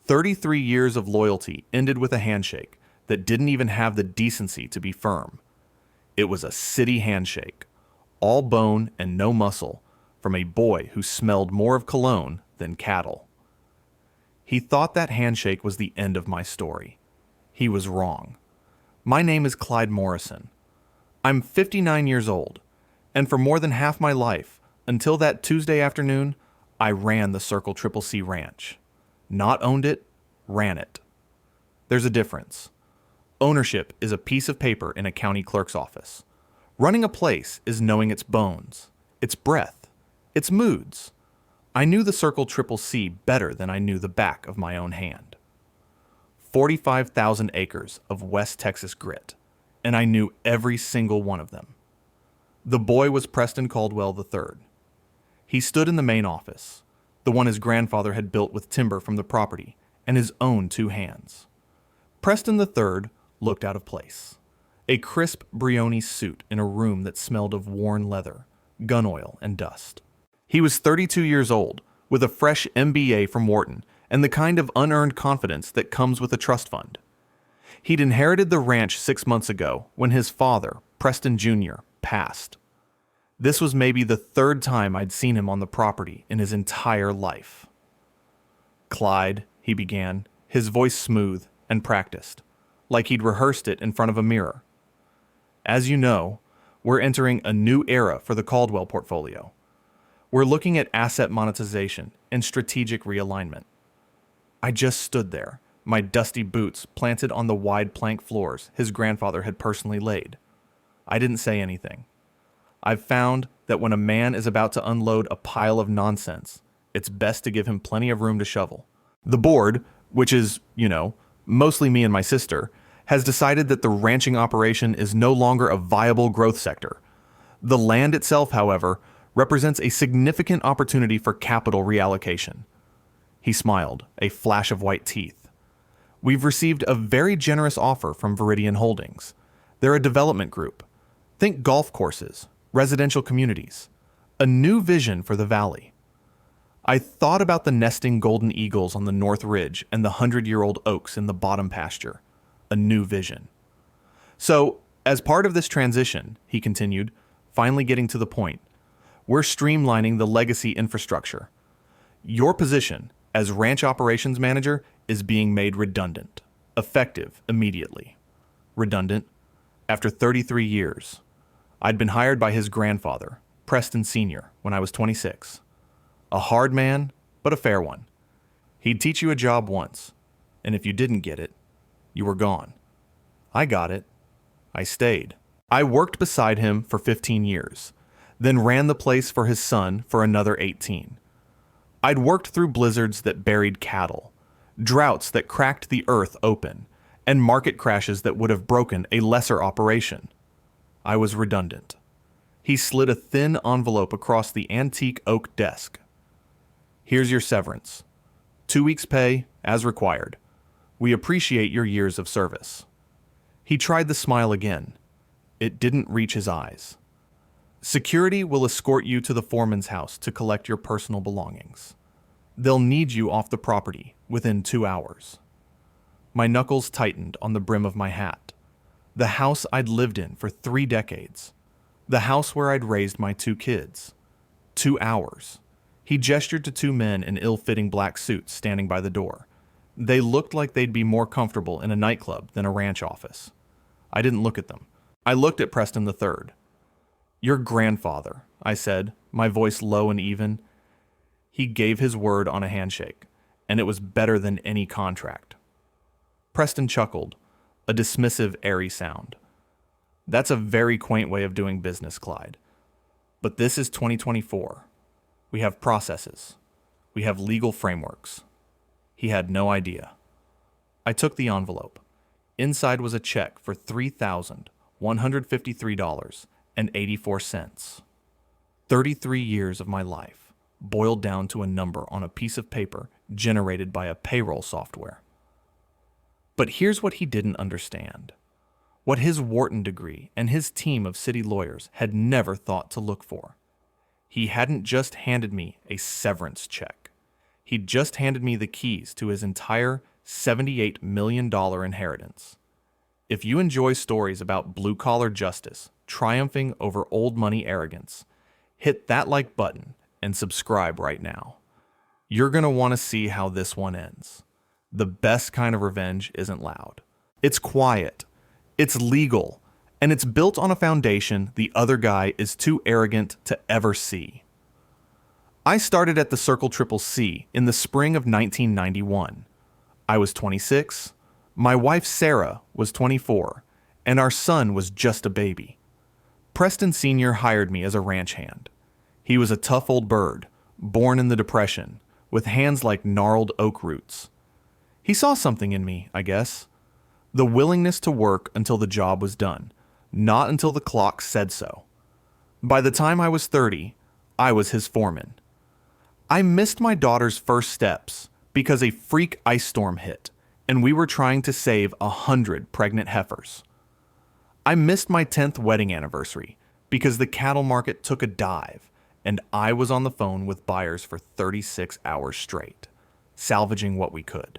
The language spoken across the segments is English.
33 years of loyalty ended with a handshake that didn't even have the decency to be firm. It was a city handshake, all bone and no muscle, from a boy who smelled more of cologne than cattle. He thought that handshake was the end of my story. He was wrong. My name is Clyde Morrison. I'm 59 years old, and for more than half my life, until that Tuesday afternoon, I ran the Circle Triple C Ranch. Not owned it, ran it. There's a difference. Ownership is a piece of paper in a county clerk's office. Running a place is knowing its bones, its breath, its moods. I knew the Circle Triple C better than I knew the back of my own hand. 45,000 acres of West Texas grit, and I knew every single one of them. The boy was Preston Caldwell III. He stood in the main office, the one his grandfather had built with timber from the property and his own two hands. Preston III looked out of place. A crisp Brioni suit in a room that smelled of worn leather, gun oil, and dust. He was 32 years old, with a fresh MBA from Wharton and the kind of unearned confidence that comes with a trust fund. He'd inherited the ranch 6 months ago when his father, Preston Jr., passed. This was maybe the third time I'd seen him on the property in his entire life. "Clyde," he began, his voice smooth and practiced, like he'd rehearsed it in front of a mirror. "As you know, we're entering a new era for the Caldwell portfolio. We're looking at asset monetization and strategic realignment." I just stood there, my dusty boots planted on the wide plank floors his grandfather had personally laid. I didn't say anything. I've found that when a man is about to unload a pile of nonsense, it's best to give him plenty of room to shovel. The board, which is, mostly me and my sister, has decided that the ranching operation is no longer a viable growth sector. The land itself, however, represents a significant opportunity for capital reallocation. He smiled, a flash of white teeth. "We've received a very generous offer from Viridian Holdings. They're a development group. Think golf courses, residential communities, a new vision for the valley." I thought about the nesting golden eagles on the North Ridge and the 100-year-old oaks in the bottom pasture. A new vision. "So, as part of this transition," he continued, finally getting to the point, "we're streamlining the legacy infrastructure. Your position as ranch operations manager is being made redundant, effective immediately." Redundant? After 33 years. I'd been hired by his grandfather, Preston Sr., when I was 26. A hard man, but a fair one. He'd teach you a job once, and if you didn't get it, you were gone. I got it. I stayed. I worked beside him for 15 years, then ran the place for his son for another 18. I'd worked through blizzards that buried cattle, droughts that cracked the earth open, and market crashes that would have broken a lesser operation. I was redundant. He slid a thin envelope across the antique oak desk. "Here's your severance. 2 weeks' pay, as required. We appreciate your years of service." He tried the smile again. It didn't reach his eyes. "Security will escort you to the foreman's house to collect your personal belongings. They'll need you off the property within 2 hours." My knuckles tightened on the brim of my hat. The house I'd lived in for 3 decades. The house where I'd raised my 2 kids. 2 hours. He gestured to 2 men in ill-fitting black suits standing by the door. They looked like they'd be more comfortable in a nightclub than a ranch office. I didn't look at them. I looked at Preston III. "Your grandfather," I said, my voice low and even. He gave his word on a handshake, and it was better than any contract. Preston chuckled, a dismissive, airy sound. "That's a very quaint way of doing business, Clyde. But this is 2024. We have processes. We have legal frameworks." He had no idea. I took the envelope. Inside was a check for $3,153.84. 33 years of my life, boiled down to a number on a piece of paper generated by a payroll software. But here's what he didn't understand. What his Wharton degree and his team of city lawyers had never thought to look for. He hadn't just handed me a severance check. He'd just handed me the keys to his entire $78 million inheritance. If you enjoy stories about blue-collar justice triumphing over old money arrogance, hit that like button and subscribe right now. You're going to want to see how this one ends. The best kind of revenge isn't loud. It's quiet, it's legal, and it's built on a foundation the other guy is too arrogant to ever see. I started at the Circle Triple C in the spring of 1991. I was 26, my wife Sarah was 24, and our son was just a baby. Preston Sr. hired me as a ranch hand. He was a tough old bird, born in the Depression, with hands like gnarled oak roots. He saw something in me, I guess. The willingness to work until the job was done, not until the clock said so. By the time I was 30, I was his foreman. I missed my daughter's first steps because a freak ice storm hit, and we were trying to save 100 pregnant heifers. I missed my 10th wedding anniversary because the cattle market took a dive, and I was on the phone with buyers for 36 hours straight, salvaging what we could.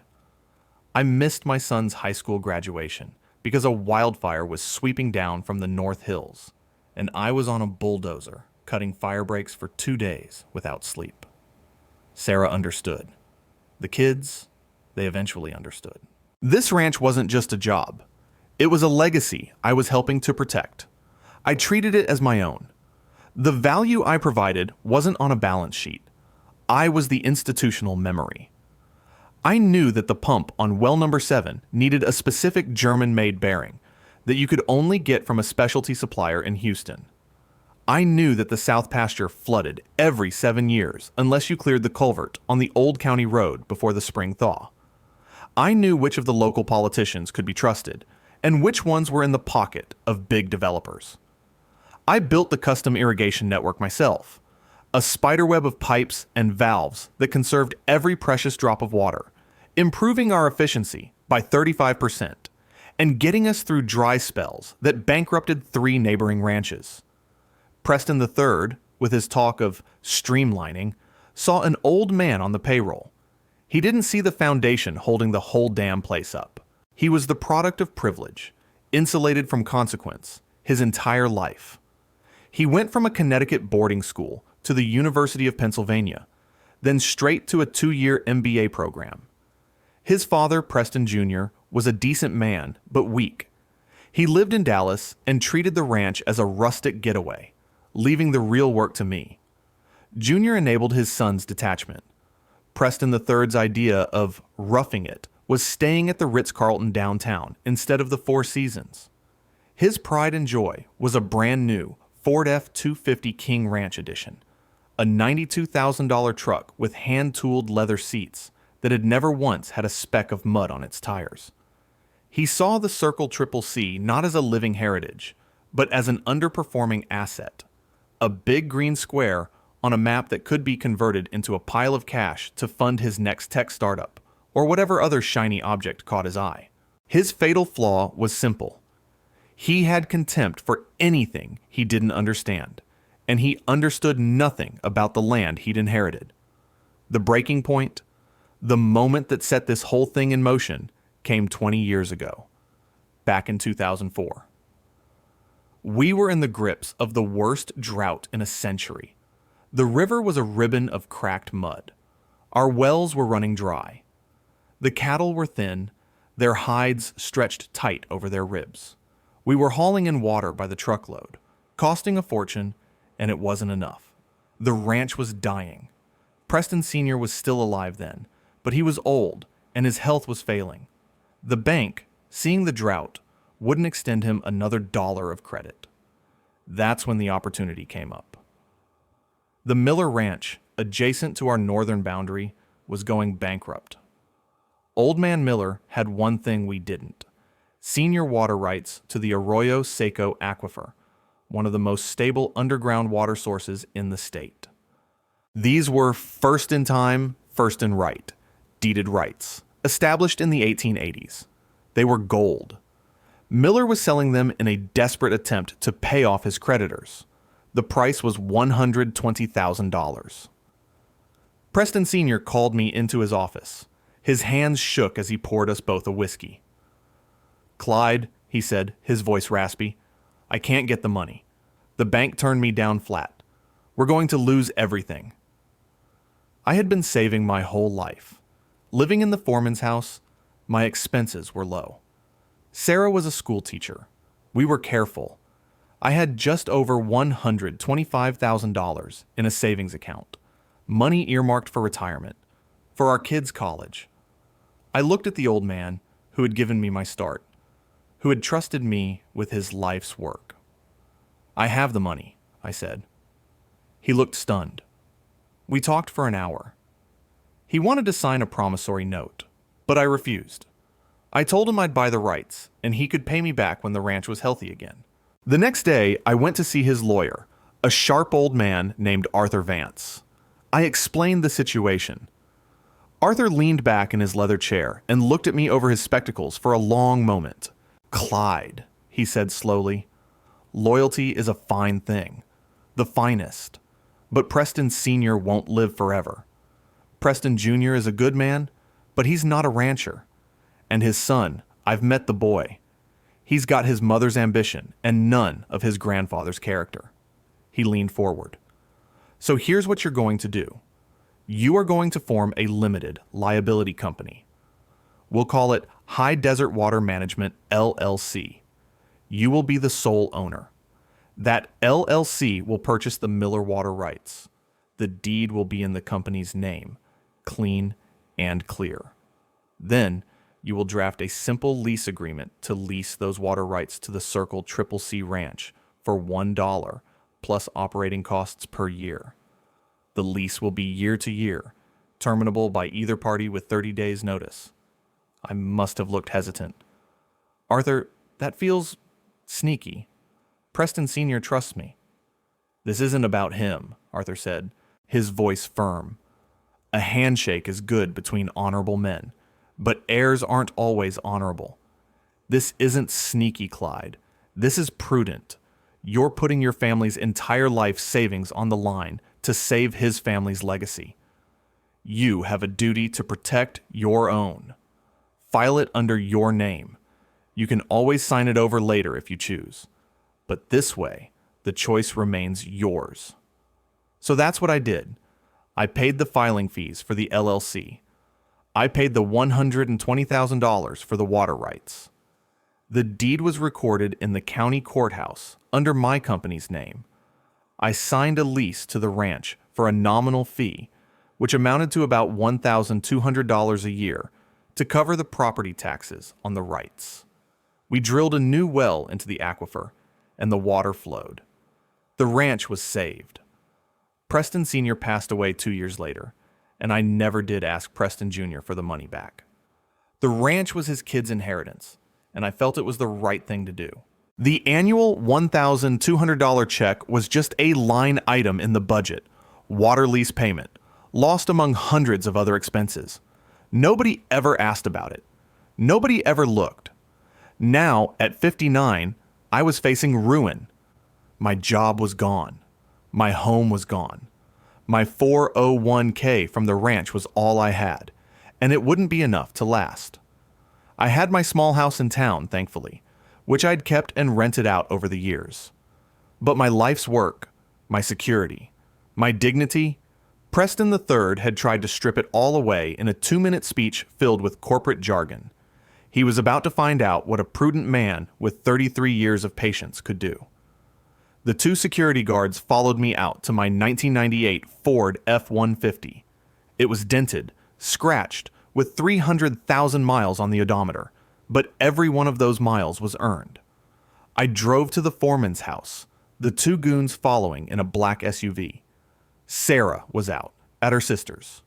I missed my son's high school graduation because a wildfire was sweeping down from the North Hills, and I was on a bulldozer cutting fire breaks for 2 days without sleep. Sarah understood. The kids, they eventually understood. This ranch wasn't just a job. It was a legacy I was helping to protect. I treated it as my own. The value I provided wasn't on a balance sheet. I was the institutional memory. I knew that the pump on well number 7 needed a specific German-made bearing that you could only get from a specialty supplier in Houston. I knew that the South Pasture flooded every 7 years unless you cleared the culvert on the Old County Road before the spring thaw. I knew which of the local politicians could be trusted and which ones were in the pocket of big developers. I built the custom irrigation network myself, a spiderweb of pipes and valves that conserved every precious drop of water, improving our efficiency by 35% and getting us through dry spells that bankrupted 3 neighboring ranches. Preston III, with his talk of streamlining, saw an old man on the payroll. He didn't see the foundation holding the whole damn place up. He was the product of privilege, insulated from consequence, his entire life. He went from a Connecticut boarding school to the University of Pennsylvania, then straight to a 2-year MBA program. His father, Preston Jr., was a decent man, but weak. He lived in Dallas and treated the ranch as a rustic getaway, leaving the real work to me. Junior enabled his son's detachment. Preston III's idea of roughing it was staying at the Ritz-Carlton downtown instead of the Four Seasons. His pride and joy was a brand new Ford F-250 King Ranch Edition, a $92,000 truck with hand-tooled leather seats that had never once had a speck of mud on its tires. He saw the Circle Triple C not as a living heritage, but as an underperforming asset, a big green square on a map that could be converted into a pile of cash to fund his next tech startup, or whatever other shiny object caught his eye. His fatal flaw was simple. He had contempt for anything he didn't understand, and he understood nothing about the land he'd inherited. The breaking point, the moment that set this whole thing in motion, came 20 years ago, back in 2004. We were in the grips of the worst drought in a century. The river was a ribbon of cracked mud. Our wells were running dry. The cattle were thin, their hides stretched tight over their ribs. We were hauling in water by the truckload, costing a fortune, and it wasn't enough. The ranch was dying. Preston Sr. was still alive then, but he was old, and his health was failing. The bank, seeing the drought, wouldn't extend him another dollar of credit. That's when the opportunity came up. The Miller Ranch, adjacent to our northern boundary, was going bankrupt. Old Man Miller had one thing we didn't: senior water rights to the Arroyo Seco Aquifer, one of the most stable underground water sources in the state. These were first in time, first in right, deeded rights, established in the 1880s. They were gold. Miller was selling them in a desperate attempt to pay off his creditors. The price was $120,000. Preston Sr. called me into his office. His hands shook as he poured us both a whiskey. "Clyde," he said, his voice raspy, "I can't get the money. The bank turned me down flat. We're going to lose everything." I had been saving my whole life. Living in the foreman's house, my expenses were low. Sarah was a school teacher. We were careful. I had just over $125,000 in a savings account, money earmarked for retirement, for our kids' college. I looked at the old man who had given me my start, who had trusted me with his life's work. "I have the money," I said. He looked stunned. We talked for an hour. He wanted to sign a promissory note, but I refused. I told him I'd buy the rights, and he could pay me back when the ranch was healthy again. The next day, I went to see his lawyer, a sharp old man named Arthur Vance. I explained the situation. Arthur leaned back in his leather chair and looked at me over his spectacles for a long moment. "Clyde," he said slowly, "loyalty is a fine thing, the finest, but Preston Sr. won't live forever. Preston Jr. is a good man, but he's not a rancher. And his son, I've met the boy. He's got his mother's ambition and none of his grandfather's character." He leaned forward. "So here's what you're going to do. You are going to form a limited liability company. We'll call it High Desert Water Management, LLC. You will be the sole owner. That LLC will purchase the Miller water rights. The deed will be in the company's name, clean and clear. Then you will draft a simple lease agreement to lease those water rights to the Circle CCC Ranch for $1 plus operating costs per year. The lease will be year to year, terminable by either party with 30 days' notice." I must have looked hesitant. "Arthur, that feels sneaky. Preston Sr. trusts me." "This isn't about him," Arthur said, his voice firm. "A handshake is good between honorable men, but heirs aren't always honorable. This isn't sneaky, Clyde. This is prudent. You're putting your family's entire life savings on the line to save his family's legacy. You have a duty to protect your own. File it under your name. You can always sign it over later if you choose. But this way, the choice remains yours." So that's what I did. I paid the filing fees for the LLC. I paid the $120,000 for the water rights. The deed was recorded in the county courthouse under my company's name. I signed a lease to the ranch for a nominal fee, which amounted to about $1,200 a year, to cover the property taxes on the rights. We drilled a new well into the aquifer, and the water flowed. The ranch was saved. Preston Sr. passed away 2 years later, and I never did ask Preston Jr. for the money back. The ranch was his kid's inheritance, and I felt it was the right thing to do. The annual $1,200 check was just a line item in the budget, water lease payment, lost among hundreds of other expenses. Nobody ever asked about it. Nobody ever looked. Now, at 59, I was facing ruin. My job was gone. My home was gone. My 401k from the ranch was all I had, and it wouldn't be enough to last. I had my small house in town, thankfully, which I'd kept and rented out over the years. But my life's work, my security, my dignity, Preston III had tried to strip it all away in a 2-minute speech filled with corporate jargon. He was about to find out what a prudent man with 33 years of patience could do. The 2 security guards followed me out to my 1998 Ford F-150. It was dented, scratched, with 300,000 miles on the odometer, but every one of those miles was earned. I drove to the foreman's house, the 2 goons following in a black SUV. Sarah was out, at her sister's.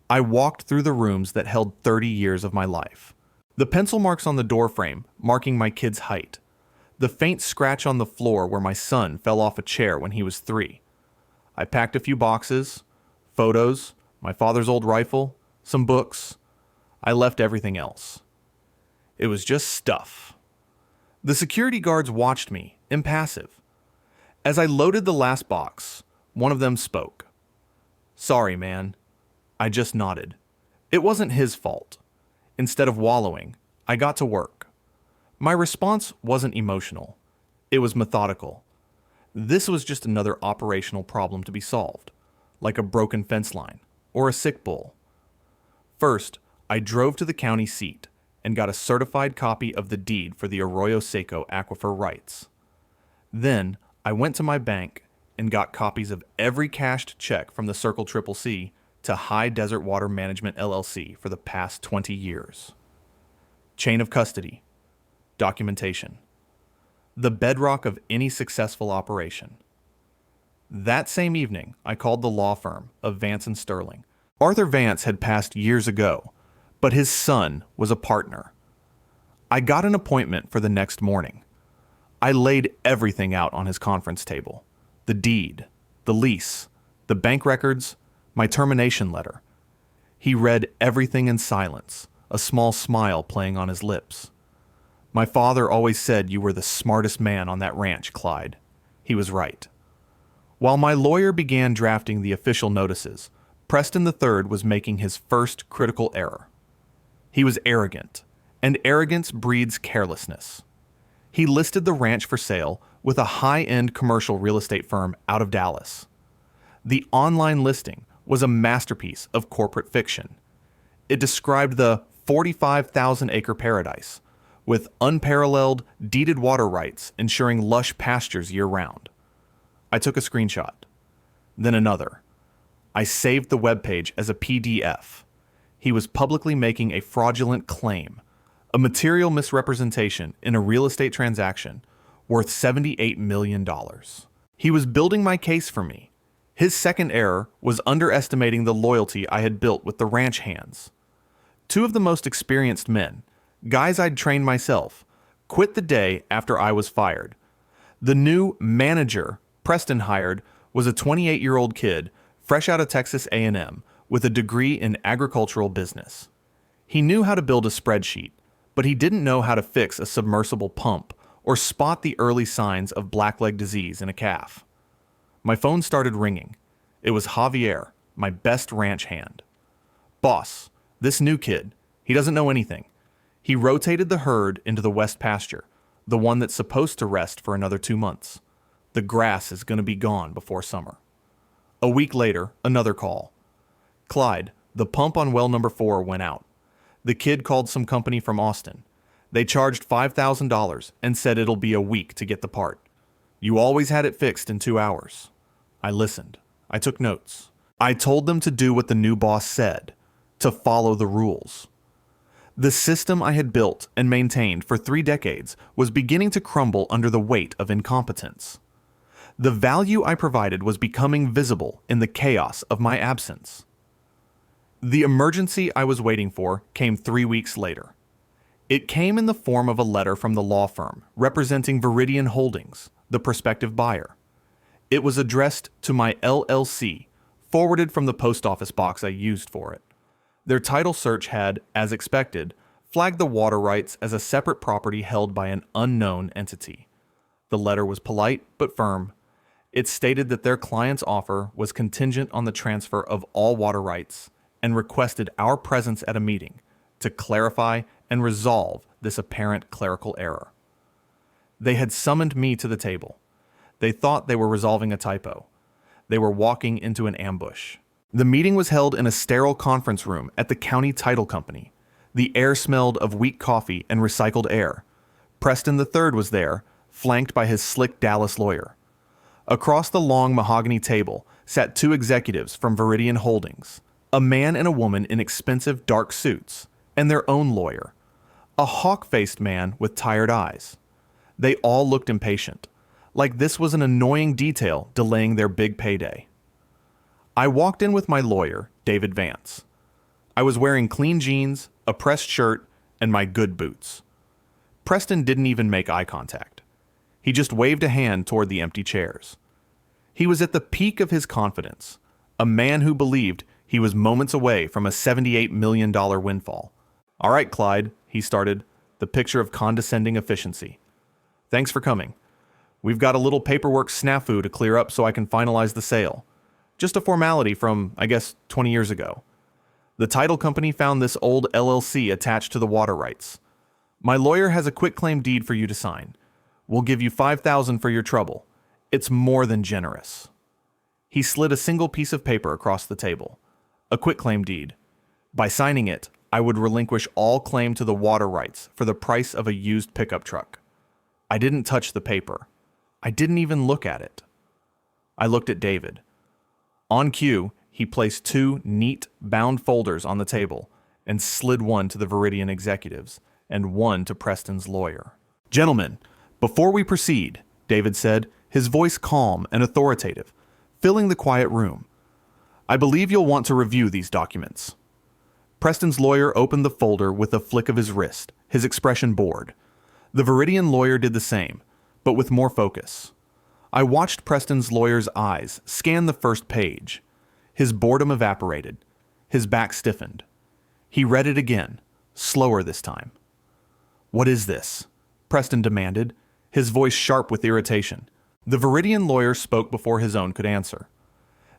I walked through the rooms that held 30 years of my life. The pencil marks on the doorframe marking my kid's height. The faint scratch on the floor where my son fell off a chair when he was 3. I packed a few boxes, photos, my father's old rifle, some books. I left everything else. It was just stuff. The security guards watched me, impassive. As I loaded the last box, one of them spoke. "Sorry, man. I just nodded. It wasn't his fault. Instead of wallowing, I got to work. My response wasn't emotional. It was methodical. This was just another operational problem to be solved, like a broken fence line or a sick bull. First, I drove to the county seat and got a certified copy of the deed for the Arroyo Seco Aquifer rights. Then, I went to my bank and got copies of every cashed check from the Circle CCC to High Desert Water Management LLC for the past 20 years. Chain of custody. Documentation. The bedrock of any successful operation. That same evening, I called the law firm of Vance and Sterling. Arthur Vance had passed years ago, but his son was a partner. I got an appointment for the next morning. I laid everything out on his conference table. The deed, the lease, the bank records, my termination letter. He read everything in silence, a small smile playing on his lips. My father always said you were the smartest man on that ranch, Clyde. He was right. While my lawyer began drafting the official notices, Preston III was making his first critical error. He was arrogant, and arrogance breeds carelessness. He listed the ranch for sale with a high-end commercial real estate firm out of Dallas. The online listing was a masterpiece of corporate fiction. It described the 45,000-acre paradise, with unparalleled deeded water rights ensuring lush pastures year-round. I took a screenshot, then another. I saved the webpage as a PDF. He was publicly making a fraudulent claim, a material misrepresentation in a real estate transaction worth $78 million. He was building my case for me. His second error was underestimating the loyalty I had built with the ranch hands. Two of the most experienced men, guys I'd trained myself, quit the day after I was fired. The new manager Preston hired was a 28-year-old kid fresh out of Texas A&M with a degree in agricultural business. He knew how to build a spreadsheet, but he didn't know how to fix a submersible pump or spot the early signs of blackleg disease in a calf. My phone started ringing. It was Javier, my best ranch hand. Boss, this new kid, he doesn't know anything. He rotated the herd into the west pasture, the one that's supposed to rest for another 2 months. The grass is going to be gone before summer. A week later, another call. Clyde, the pump on well number 4 went out. The kid called some company from Austin. They charged $5,000 and said it'll be a week to get the part. You always had it fixed in 2 hours. I listened. I took notes. I told them to do what the new boss said, to follow the rules. The system I had built and maintained for 3 decades was beginning to crumble under the weight of incompetence. The value I provided was becoming visible in the chaos of my absence. The emergency I was waiting for came 3 weeks later. It came in the form of a letter from the law firm representing Viridian Holdings, the prospective buyer. It was addressed to my LLC, forwarded from the post office box I used for it. Their title search had, as expected, flagged the water rights as a separate property held by an unknown entity. The letter was polite but firm. It stated that their client's offer was contingent on the transfer of all water rights and requested our presence at a meeting to clarify and resolve this apparent clerical error. They had summoned me to the table. They thought they were resolving a typo. They were walking into an ambush. The meeting was held in a sterile conference room at the county title company. The air smelled of weak coffee and recycled air. Preston III was there, flanked by his slick Dallas lawyer. Across the long mahogany table sat 2 executives from Viridian Holdings, a man and a woman in expensive dark suits, and their own lawyer, a hawk-faced man with tired eyes. They all looked impatient, like this was an annoying detail delaying their big payday. I walked in with my lawyer, David Vance. I was wearing clean jeans, a pressed shirt, and my good boots. Preston didn't even make eye contact. He just waved a hand toward the empty chairs. He was at the peak of his confidence, a man who believed he was moments away from a $78 million windfall. "All right, Clyde," he started, the picture of condescending efficiency. "Thanks for coming. We've got a little paperwork snafu to clear up so I can finalize the sale. Just a formality from, I guess, 20 years ago. The title company found this old LLC attached to the water rights. My lawyer has a quitclaim deed for you to sign. We'll give you $5,000 for your trouble. It's more than generous." He slid a single piece of paper across the table. A quitclaim deed. By signing it, I would relinquish all claim to the water rights for the price of a used pickup truck. I didn't touch the paper. I didn't even look at it. I looked at David. On cue, he placed 2 neat, bound folders on the table and slid one to the Viridian executives and one to Preston's lawyer. "Gentlemen, before we proceed," David said, his voice calm and authoritative, filling the quiet room, "I believe you'll want to review these documents." Preston's lawyer opened the folder with a flick of his wrist, his expression bored. The Viridian lawyer did the same, but with more focus. I watched Preston's lawyer's eyes scan the first page. His boredom evaporated. His back stiffened. He read it again, slower this time. "What is this?" Preston demanded, his voice sharp with irritation. The Viridian lawyer spoke before his own could answer.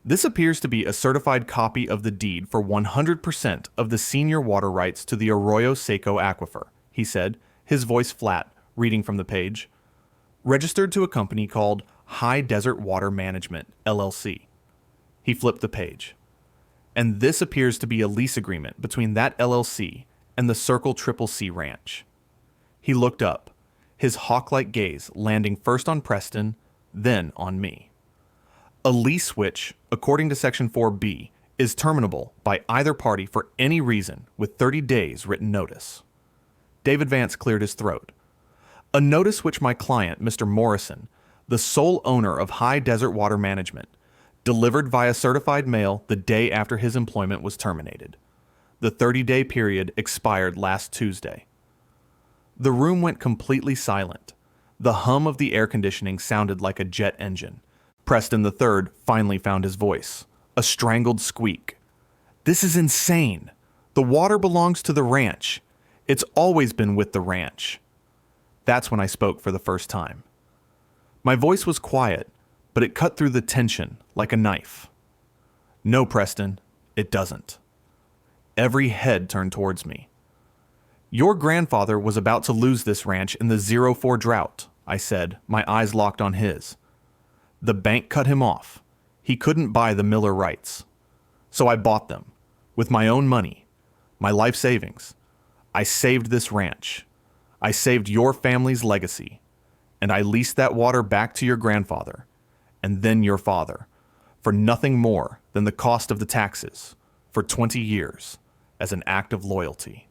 "This appears to be a certified copy of the deed for 100% of the senior water rights to the Arroyo Seco Aquifer," he said, his voice flat, reading from the page. "Registered to a company called High Desert Water Management, LLC." He flipped the page. "And this appears to be a lease agreement between that LLC and the Circle CCC Ranch." He looked up, his hawk-like gaze landing first on Preston, then on me. "A lease which, according to Section 4B, is terminable by either party for any reason with 30 days written notice." David Vance cleared his throat. "A notice which my client, Mr. Morrison, the sole owner of High Desert Water Management, delivered via certified mail the day after his employment was terminated. The 30-day period expired last Tuesday." The room went completely silent. The hum of the air conditioning sounded like a jet engine. Preston III finally found his voice, a strangled squeak. "This is insane. The water belongs to the ranch. It's always been with the ranch." That's when I spoke for the first time. My voice was quiet, but it cut through the tension like a knife. "No, Preston, it doesn't." Every head turned towards me. "Your grandfather was about to lose this ranch in the 04 drought," I said, my eyes locked on his. "The bank cut him off. He couldn't buy the Miller rights. So I bought them, with my own money, my life savings. I saved this ranch. I saved your family's legacy. And I leased that water back to your grandfather, and then your father, for nothing more than the cost of the taxes, for 20 years, as an act of loyalty."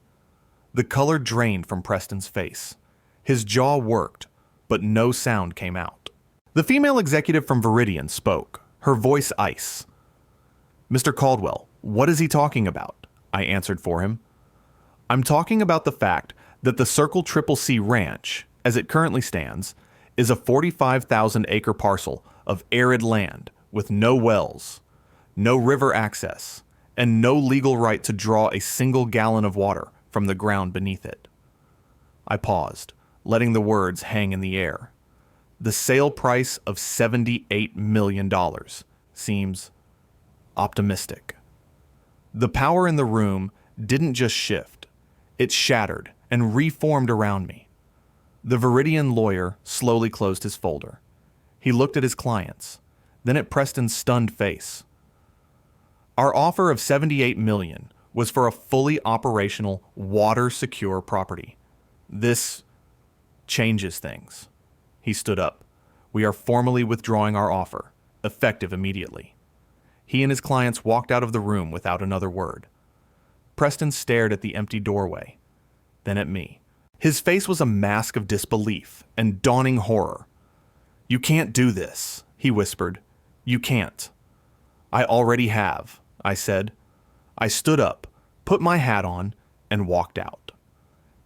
The color drained from Preston's face. His jaw worked, but no sound came out. The female executive from Viridian spoke, her voice ice. "Mr. Caldwell, what is he talking about?" I answered for him. "I'm talking about the fact that the Circle CCC Ranch, as it currently stands, is a 45,000-acre parcel of arid land with no wells, no river access, and no legal right to draw a single gallon of water from the ground beneath it." I paused, letting the words hang in the air. The sale price of $78 million seems optimistic. The power in the room didn't just shift. It shattered and reformed around me. The Viridian lawyer slowly closed his folder. He looked at his clients, then at Preston's stunned face. "Our offer of $78 million was for a fully operational, water-secure property. This changes things." He stood up. "We are formally withdrawing our offer, effective immediately." He and his clients walked out of the room without another word. Preston stared at the empty doorway, then at me. His face was a mask of disbelief and dawning horror. "You can't do this," he whispered. "You can't." "I already have," I said. I stood up, put my hat on, and walked out.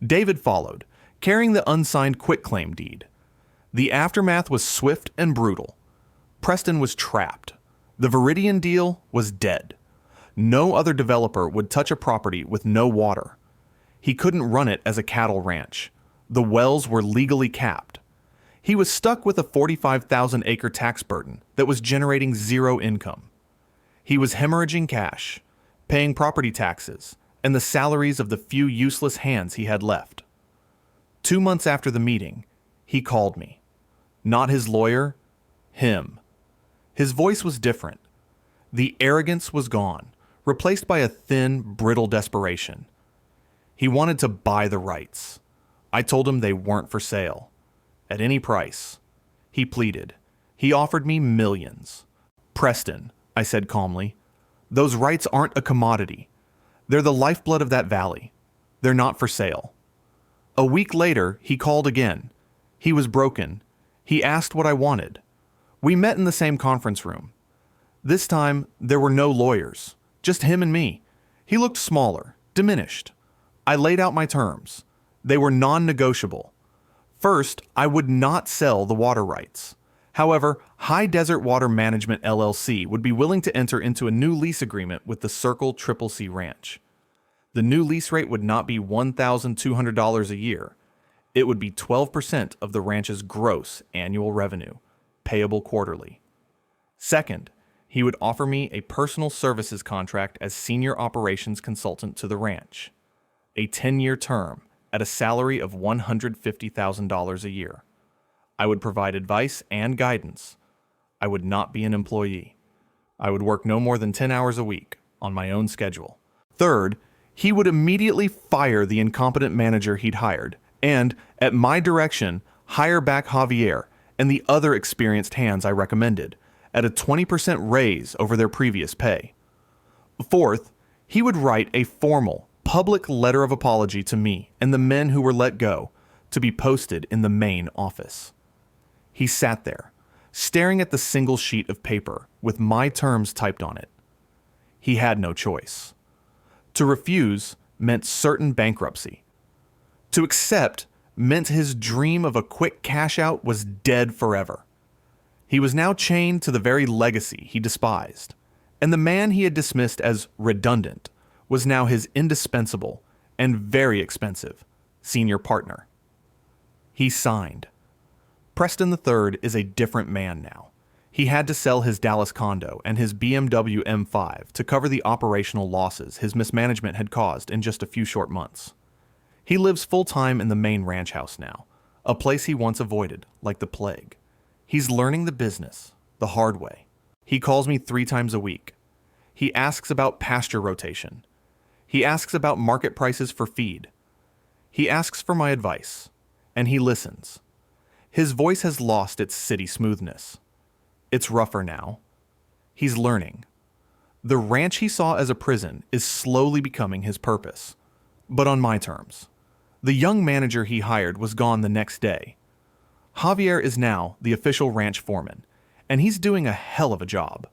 David followed, carrying the unsigned quitclaim deed. The aftermath was swift and brutal. Preston was trapped. The Viridian deal was dead. No other developer would touch a property with no water. He couldn't run it as a cattle ranch. The wells were legally capped. He was stuck with a 45,000-acre tax burden that was generating zero income. He was hemorrhaging cash, paying property taxes, and the salaries of the few useless hands he had left. 2 months after the meeting, he called me. Not his lawyer, him. His voice was different. The arrogance was gone, replaced by a thin, brittle desperation. He wanted to buy the rights. I told him they weren't for sale. At any price. He pleaded. He offered me millions. Preston, I said calmly, those rights aren't a commodity. They're the lifeblood of that valley. They're not for sale. A week later, he called again. He was broken. He asked what I wanted. We met in the same conference room. This time, there were no lawyers, just him and me. He looked smaller, diminished. I laid out my terms. They were non-negotiable. First, I would not sell the water rights. However, High Desert Water Management LLC would be willing to enter into a new lease agreement with the Circle CCC Ranch. The new lease rate would not be $1,200 a year. It would be 12% of the ranch's gross annual revenue, payable quarterly. Second, he would offer me a personal services contract as senior operations consultant to the ranch. A 10-year term at a salary of $150,000 a year. I would provide advice and guidance. I would not be an employee. I would work no more than 10 hours a week on my own schedule. Third, he would immediately fire the incompetent manager he'd hired and, at my direction, hire back Javier and the other experienced hands I recommended at a 20% raise over their previous pay. Fourth, he would write a formal, public letter of apology to me and the men who were let go to be posted in the main office. He sat there, staring at the single sheet of paper with my terms typed on it. He had no choice. To refuse meant certain bankruptcy. To accept meant his dream of a quick cash out was dead forever. He was now chained to the very legacy he despised, and the man he had dismissed as redundant was now his indispensable and very expensive senior partner. He signed. Preston III is a different man now. He had to sell his Dallas condo and his BMW M5 to cover the operational losses his mismanagement had caused in just a few short months. He lives full-time in the main ranch house now, a place he once avoided like the plague. He's learning the business the hard way. He calls me 3 times a week. He asks about pasture rotation. He asks about market prices for feed. He asks for my advice, and he listens. His voice has lost its city smoothness. It's rougher now. He's learning. The ranch he saw as a prison is slowly becoming his purpose, but on my terms. The young manager he hired was gone the next day. Javier is now the official ranch foreman, and he's doing a hell of a job.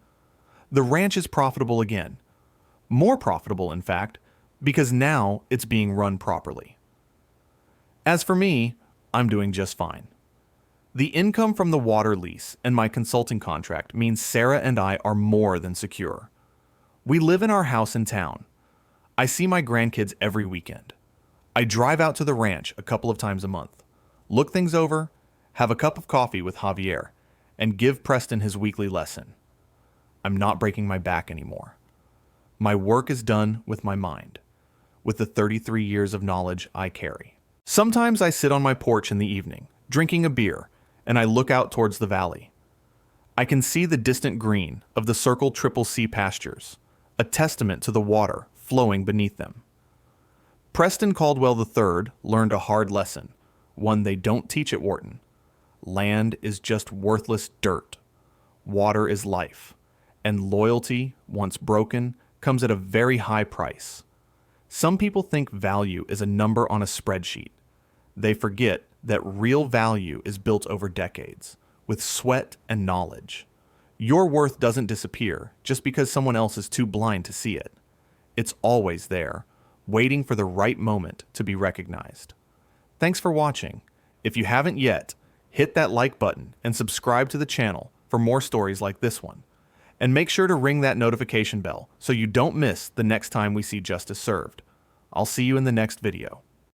The ranch is profitable again. More profitable, in fact, because now it's being run properly. As for me, I'm doing just fine. The income from the water lease and my consulting contract means Sarah and I are more than secure. We live in our house in town. I see my grandkids every weekend. I drive out to the ranch a couple of times a month, look things over, have a cup of coffee with Javier, and give Preston his weekly lesson. I'm not breaking my back anymore. My work is done with my mind, with the 33 years of knowledge I carry. Sometimes I sit on my porch in the evening, drinking a beer, and I look out towards the valley. I can see the distant green of the Circle CCC pastures, a testament to the water flowing beneath them. Preston Caldwell III learned a hard lesson, one they don't teach at Wharton. Land is just worthless dirt. Water is life, and loyalty, once broken, comes at a very high price. Some people think value is a number on a spreadsheet. They forget that real value is built over decades, with sweat and knowledge. Your worth doesn't disappear just because someone else is too blind to see it. It's always there, waiting for the right moment to be recognized. Thanks for watching. If you haven't yet, hit that like button and subscribe to the channel for more stories like this one. And make sure to ring that notification bell so you don't miss the next time we see justice served. I'll see you in the next video.